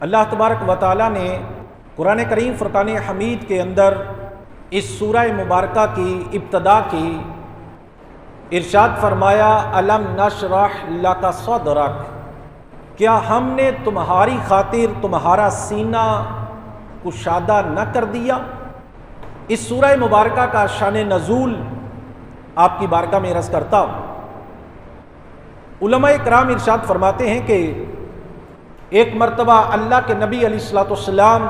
اللہ تبارک و تعالیٰ نے قرآن کریم فرقان حمید کے اندر اس سورہ مبارکہ کی ابتدا کی ارشاد فرمایا الم نشرح لک صدرک، کیا ہم نے تمہاری خاطر تمہارا سینہ کشادہ نہ کر دیا؟ اس سورہ مبارکہ کا شان نزول آپ کی بارگاہ میں عرض کرتا ہوں۔ علماء کرام ارشاد فرماتے ہیں کہ ایک مرتبہ اللہ کے نبی علیہ الصلوۃ والسلام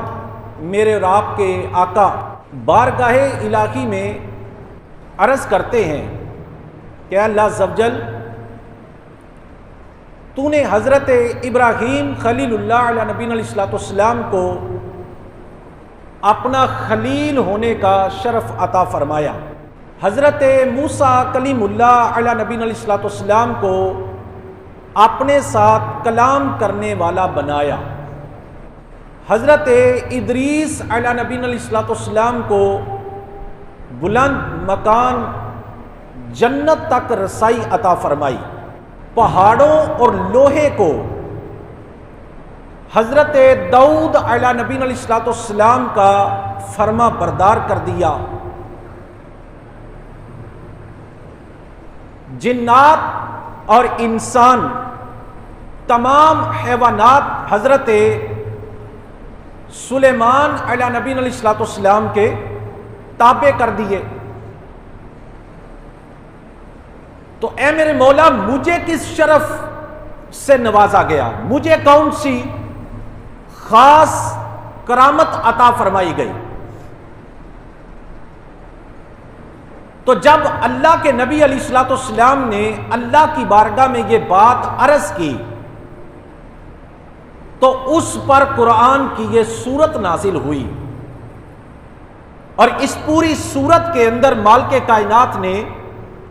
میرے اور آپ کے آقا بارگاہ الہی میں عرض کرتے ہیں کہ اللہ عز و جل تو نے حضرت ابراہیم خلیل اللہ علیہ نبی علیہ الصلوۃ والسلام کو اپنا خلیل ہونے کا شرف عطا فرمایا، حضرت موسیٰ کلیم اللہ علیہ نبی علیہ الصلوۃ والسلام کو اپنے ساتھ کلام کرنے والا بنایا، حضرت ادریس علیہ نبی علیہ الصلوۃ والسلام کو بلند مکان جنت تک رسائی عطا فرمائی، پہاڑوں اور لوہے کو حضرت داؤد علیہ نبی علیہ الصلوۃ والسلام کا فرما بردار کر دیا، جنات اور انسان تمام حیوانات حضرت سلیمان علیہ نبی علیہ الصلوۃ والسلام کے تابع کر دیے۔ تو اے میرے مولا، مجھے کس شرف سے نوازا گیا؟ مجھے کون سی خاص کرامت عطا فرمائی گئی؟ تو جب اللہ کے نبی علیہ الصلوۃ والسلام نے اللہ کی بارگاہ میں یہ بات عرض کی تو اس پر قرآن کی یہ سورت نازل ہوئی، اور اس پوری سورت کے اندر مالک کائنات نے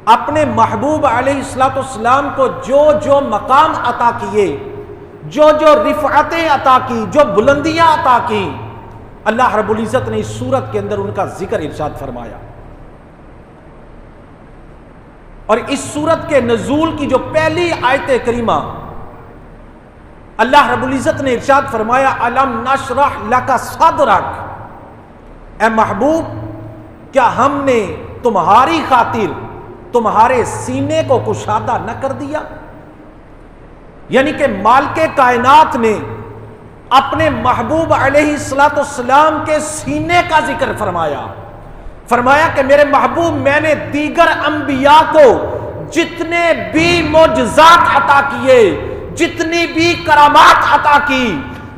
اپنے محبوب علیہ الصلوۃ والسلام کو جو جو مقام عطا کیے، جو جو رفعتیں عطا کی، جو بلندیاں عطا کی، اللہ رب العزت نے اس سورت کے اندر ان کا ذکر ارشاد فرمایا۔ اور اس سورت کے نزول کی جو پہلی آیت کریمہ اللہ رب العزت نے ارشاد فرمایا الم نشرح لک صدرک، اے محبوب کیا ہم نے تمہاری خاطر تمہارے سینے کو کشادہ نہ کر دیا؟ یعنی کہ مالک کائنات نے اپنے محبوب علیہ الصلوۃ والسلام کے سینے کا ذکر فرمایا کہ میرے محبوب میں نے دیگر انبیاء کو جتنے بھی معجزات عطا کیے، جتنی بھی کرامات عطا کی،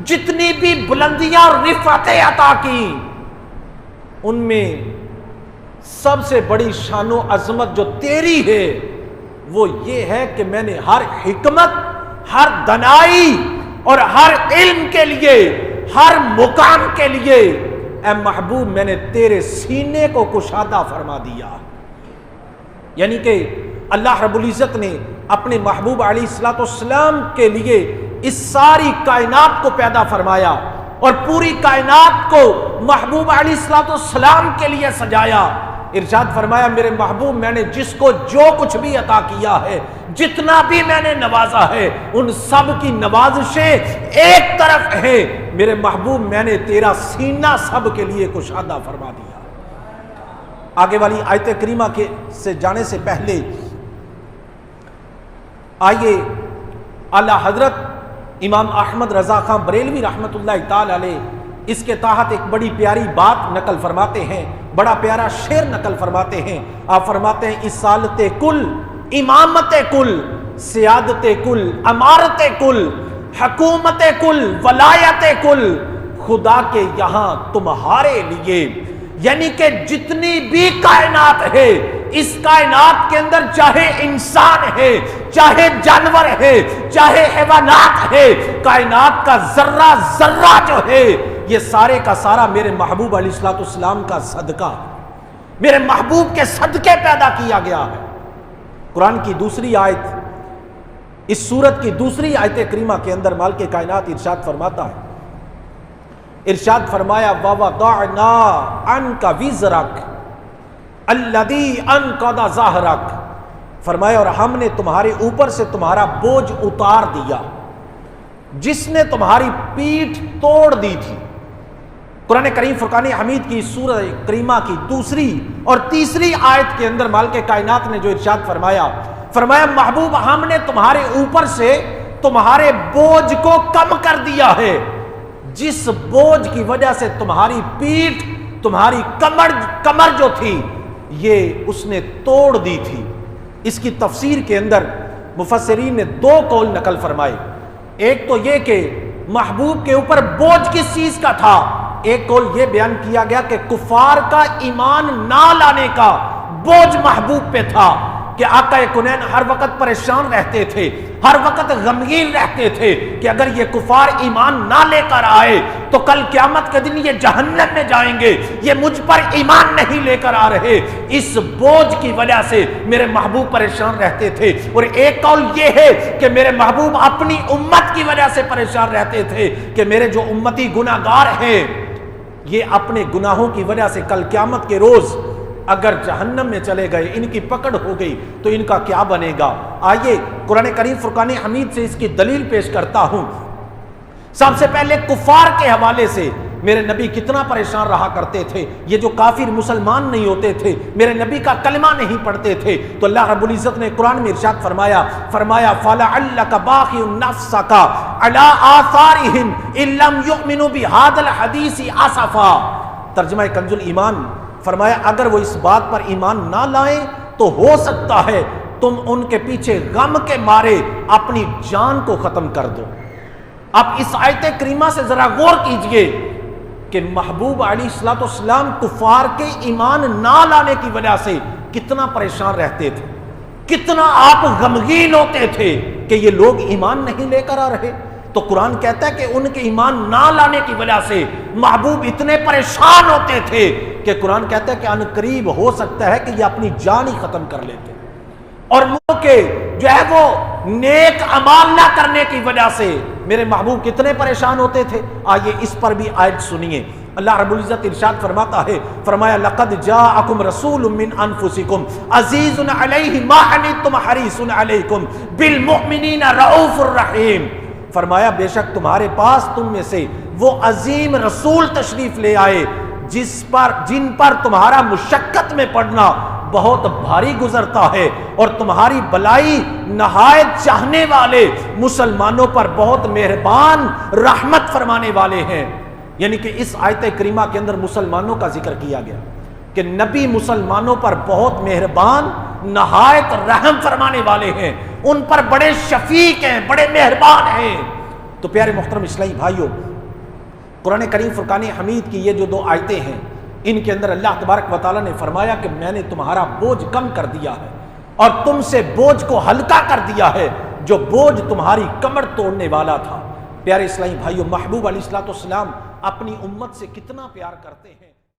جتنی بھی بلندیاں اور رفعتیں عطا کی، ان میں سب سے بڑی شان و عظمت جو تیری ہے وہ یہ ہے کہ میں نے ہر حکمت، ہر دانائی اور ہر علم کے لیے، ہر مقام کے لیے اے محبوب میں نے تیرے سینے کو کشادہ فرما دیا۔ یعنی کہ اللہ رب العزت نے اپنے محبوب علیہ الصلوۃ والسلام کے لیے اس ساری کائنات کو پیدا فرمایا اور پوری کائنات کو محبوب علیہ الصلوۃ والسلام کے لیے سجایا۔ ارشاد فرمایا میرے محبوب میں نے جس کو جو کچھ بھی عطا کیا ہے، جتنا بھی میں نے نوازا ہے، ان سب کی نوازشیں ایک طرف ہے، میرے محبوب میں نے تیرا سینہ سب کے لیے کشادہ فرما دیا۔ آگے والی آیت کریمہ کے سے جانے سے پہلے آئیے اعلیٰ حضرت امام احمد رضا خان بریلوی رحمۃ اللہ تعالی علیہ اس کے تحت ایک بڑی پیاری بات نقل فرماتے ہیں، بڑا پیارا شعر نقل فرماتے ہیں۔ آپ فرماتے ہیں اصالت کل، امامت کل، سیادت کل، امارت کل، حکومت کل، ولایت کل، خدا کے یہاں تمہارے لیے۔ یعنی کہ جتنی بھی کائنات ہے، اس کائنات کے اندر چاہے انسان ہے، چاہے جانور ہے، چاہے حیوانات ہے، کائنات کا ذرہ ذرہ جو ہے یہ سارے کا سارا میرے محبوب علیہ الصلوۃ والسلام کا صدقہ، میرے محبوب کے صدقے پیدا کیا گیا ہے۔ قرآن کی دوسری آیت، اس سورت کی دوسری آیت کریمہ کے اندر مالک کائنات ارشاد فرماتا ہے، ارشاد فرمایا وَوَضَعْنَا عَنْكَ وِزْرَكَ الَّذِي أَنْقَضَ ظَهْرَكَ، فرمایا اور ہم نے تمہارے اوپر سے تمہارا بوجھ اتار دیا۔ جس نے تمہاری پیٹھ توڑ دی تھی۔ قرآن کریم فرقان حمید کی سورہ کریمہ کی دوسری اور تیسری آیت کے اندر مالک کائنات نے جو ارشاد فرمایا محبوب ہم نے تمہارے اوپر سے تمہارے بوجھ کو کم کر دیا ہے، جس بوجھ کی وجہ سے تمہاری پیٹھ، تمہاری کمر جو تھی یہ اس نے توڑ دی تھی۔ اس کی تفسیر کے اندر مفسرین نے دو قول نقل فرمائے، ایک تو یہ کہ محبوب کے اوپر بوجھ کس چیز کا تھا، ایک قول یہ بیان کیا گیا کہ کفار کا ایمان نہ لانے کا بوجھ محبوب پہ تھا کہ آقا کونین ہر وقت پریشان رہتے تھے، ہر وقت غمگین رہتے تھے کہ اگر یہ کفار ایمان نہ لے کر آئے تو کل قیامت کے دن یہ جہنم میں جائیں گے، یہ مجھ پر ایمان نہیں لے کر آ رہے، اس بوجھ کی وجہ سے میرے محبوب پریشان رہتے تھے۔ اور ایک قول یہ ہے کہ میرے محبوب اپنی امت کی وجہ سے پریشان رہتے تھے کہ میرے جو امتی گناہگار ہیں یہ اپنے گناہوں کی وجہ سے کل قیامت کے روز اگر جہنم میں چلے گئے، ان کی پکڑ ہو گئی تو ان کا کیا بنے گا۔ آئیے قرآن کریم فرقان حمید سے اس کی دلیل پیش کرتا ہوں۔ سب سے پہلے کفار کے حوالے سے میرے نبی کتنا پریشان رہا کرتے تھے، یہ جو کافر مسلمان نہیں ہوتے تھے، میرے نبی کا کلمہ نہیں پڑھتے تھے، تو اللہ رب العزت نے قرآن میں ارشاد فرمایا فَلَعَلَّكَ بَاخِعٌ نَفْسَكَ عَلَىٰ آثَارِهِمْ إِن لَّمْ يُؤْمِنُوا بِهَٰذَا الْحَدِيثِ آسَفًا۔ ترجمہ کنز الایمان فرمایا اگر وہ اس بات پر ایمان نہ لائیں تو ہو سکتا ہے تم ان کے پیچھے غم کے مارے اپنی جان کو ختم کر دو۔ اب اس آیت کریمہ سے ذرا غور کیجئے کہ محبوب علیہ الصلوۃ والسلام کفار کے ایمان نہ لانے کی وجہ سے کتنا پریشان رہتے تھے، کتنا آپ غمگین ہوتے تھے کہ یہ لوگ ایمان نہیں لے کر آ رہے۔ تو قرآن کہتا ہے کہ ان کے ایمان نہ لانے کی وجہ سے محبوب اتنے پریشان ہوتے تھے کہ قرآن کہتا ہے کہ ان قریب ہو سکتا ہے کہ یہ اپنی جان ہی ختم کر لیتے، اور منہ کے جو ہے وہ نیک اعمال نہ کرنے کی وجہ سے میرے محبوب کتنے پریشان ہوتے تھے۔ آئیے اس پر بھی آیت سنیے، اللہ رب العزت ارشاد فرماتا ہے، فرمایا لقد جاءکم رسول من انفسکم عزیز علیہ ما عنتم حریص علیکم بالمؤمنین رؤوف الرحیم۔ فرمایا بے شک تمہارے پاس تم میں سے وہ عظیم رسول تشریف لے آئے جن پر تمہارا مشقت میں پڑنا بہت بھاری گزرتا ہے، اور تمہاری بلائی نہایت چاہنے والے مسلمانوں پر بہت مہربان رحمت فرمانے والے ہیں۔ یعنی کہ اس آیت کریمہ کے اندر مسلمانوں کا ذکر کیا گیا کہ نبی مسلمانوں پر بہت مہربان، نہایت رحم فرمانے والے ہیں، ان پر بڑے شفیق ہیں، بڑے مہربان ہیں۔ تو پیارے محترم اسلامی بھائیوں، قرآن کریم فرقان حمید کی یہ جو دو آیتیں ہیں، ان کے اندر اللہ تبارک و تعالیٰ نے فرمایا کہ میں نے تمہارا بوجھ کم کر دیا ہے اور تم سے بوجھ کو ہلکا کر دیا ہے جو بوجھ تمہاری کمر توڑنے والا تھا۔ پیارے اسلامی بھائیوں، محبوب علیہ الصلوۃ والسلام اپنی امت سے کتنا پیار کرتے ہیں۔